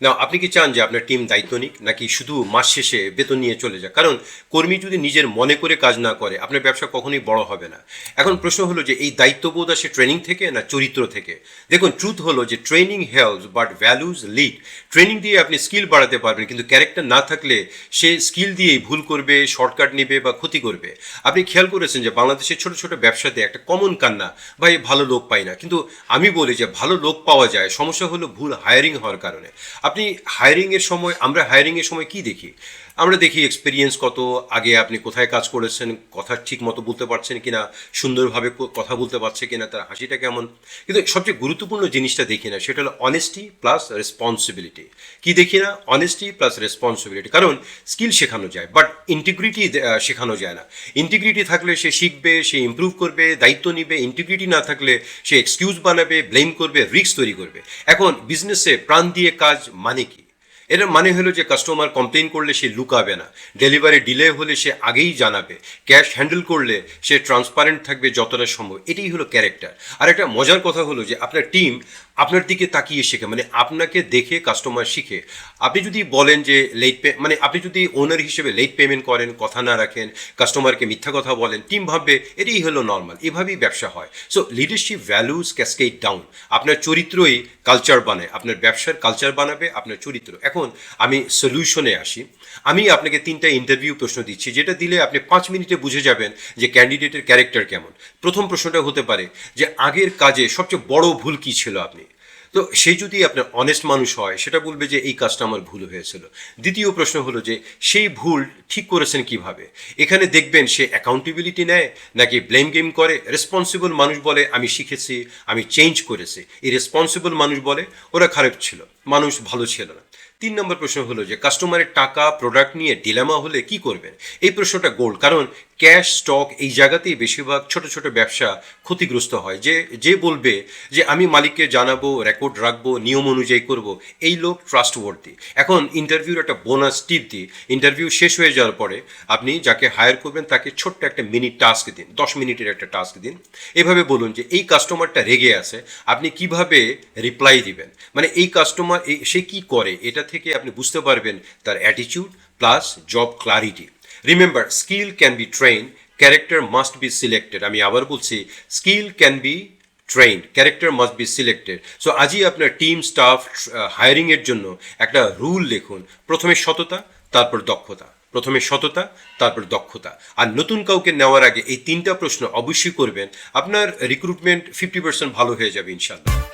না, আপনি কি চান যে আপনার টিম দায়িত্ব নিক নাকি শুধু মাস শেষে বেতন নিয়ে চলে যাক? কারণ কর্মী যদি নিজের মনে করে কাজ না করে আপনার ব্যবসা কখনোই বড় হবে না। এখন প্রশ্ন হলো যে এই দায়িত্ববোধ আসে ট্রেনিং থেকে না চরিত্র থেকে? দেখুন, ট্রুথ হলো যে training helps but values lead. Training দিয়ে আপনি স্কিল বাড়াতে পারবেন, কিন্তু ক্যারেক্টার না থাকলে সে স্কিল দিয়েই ভুল করবে, শর্টকাট নেবে বা ক্ষতি করবে। আপনি খেয়াল করেছেন যে বাংলাদেশের ছোট ছোট ব্যবসাতে একটা কমন কান্না, ভাই ভালো লোক পাই না। কিন্তু আমি বলি যে ভালো লোক পাওয়া যায়, সমস্যা হলো ভুল হায়ারিং হওয়ার কারণে। আপনি আমরা হায়ারিং এর সময় কি দেখি? আমরা দেখি এক্সপিরিয়েন্স কত, আগে আপনি কোথায় কাজ করেছেন, কথা ঠিক মতো বলতে পারছেন কিনা, সুন্দরভাবে কথা বলতে পারছে কিনা, তার হাসিটা কেমন। কিন্তু সবচেয়ে গুরুত্বপূর্ণ জিনিসটা দেখি না, সেটা হলো অনেস্টি প্লাস রেসপন্সিবিলিটি। কি দেখি না? Honesty plus responsibility. কারণ স্কিল শেখানো যায়, বাট ইন্টিগ্রিটি শেখানো যায় না। ইন্টিগ্রিটি থাকলে সে শিখবে, সে ইমপ্রুভ করবে, দায়িত্ব নিবে। ইন্টিগ্রিটি না থাকলে সে এক্সকিউজ বানাবে, ব্লেম করবে, রিস্ক তৈরি করবে। এখন বিজনেসে প্রাণ দিয়ে কাজ মানে কি? এর মানে হলো যে কাস্টমার কমপ্লেন করলে সে লুকাবে না, ডেলিভারি ডিলে হলে সে আগেই জানাবে, ক্যাশ হ্যান্ডেল করলে সে ট্রান্সপারেন্ট থাকবে যতটা সম্ভব। এটাই হলো ক্যারেক্টার। আর একটা মজার কথা হলো যে আপনার টিম আপনার দিকে তাকিয়ে শেখে, মানে আপনাকে দেখে কাস্টমার শিখে। আপনি যদি বলেন যে মানে আপনি যদি ওনার হিসেবে লেট পেমেন্ট করেন, কথা না রাখেন, কাস্টমারকে মিথ্যা কথা বলেন, টিম ভাববে এটাই হলো নর্মাল। এভাবেই ব্যবসা হয়। So leadership values cascade down. আপনার চরিত্রই কালচার বানায়, আপনার ব্যবসার কালচার বানাবে আপনার চরিত্র। এখন আমি সলিউশনে আসি। আমি আপনাকে 3টা ইন্টারভিউ প্রশ্ন দিচ্ছি, যেটা দিলে আপনি 5 মিনিটে বুঝে যাবেন যে ক্যান্ডিডেটের ক্যারেক্টার কেমন। প্রথম প্রশ্নটা হতে পারে যে আগের কাজে সবচেয়ে বড় ভুল কী ছিল আপনি? তো সে যদি আপনার অনেস্ট মানুষ হয়, সেটা বলবে যে এই কাজটা আমার ভুল হয়েছিল। দ্বিতীয় প্রশ্ন হলো যে সেই ভুল ঠিক করেছেন কিভাবে। এখানে দেখবেন সে অ্যাকাউন্টেবিলিটি নেয় নাকি ব্লেম গেম করে। রেসপন্সিবল মানুষ বলে আমি শিখেছি, আমি চেঞ্জ করেছি। এই রেসপন্সিবল মানুষ বলে ওরা খারাপ ছিল, মানুষ ভালো ছিল না। 3 নম্বর প্রশ্ন হলো যে কাস্টমারের টাকা প্রোডাক্ট নিয়ে ডিলেমা হলে কি করবেন। এই প্রশ্নটা গোল্ড, কারণ ক্যাশ স্টক এই জায়গাতেই বেশিরভাগ ছোট ছোট ব্যবসা ক্ষতিগ্রস্ত হয়। যে বলবে যে আমি মালিককে জানাবো, রেকর্ড রাখবো, নিয়ম অনুযায়ী করব, এই লোক ট্রাস্টওয়ার্দি। এখন ইন্টারভিউর একটা বোনাস টিপ দিই। ইন্টারভিউ শেষ হয়ে যাওয়ার পরে আপনি যাকে হায়ার করবেন তাকে ছোট্ট একটা মিনি টাস্ক দিন, 10 মিনিটের একটা টাস্ক দিন। এভাবে বলুন যে এই কাস্টমারটা রেগে আছে, আপনি কিভাবে রিপ্লাই দিবেন। মানে এই কাস্টমার সে কি করে, এটা থেকে আপনি বুঝতে পারবেন তার attitude plus job clarity. Remember, skill can be train, character must be selected. আমি আবার বলছি, skill can be trend, character must be selected. So আজই আপনার টিম স্টাফ হায়ারিংয়ের জন্য একটা রুল লিখুন। প্রথমে সততা, তারপর দক্ষতা। প্রথমে সততা, তারপর দক্ষতা। আর নতুন কাউকে নেওয়ার আগে এই 3টা প্রশ্ন অবশ্যই করবেন। আপনার রিক্রুটমেন্ট 50% ভালো হয়ে যাবে ইনশাল্লাহ।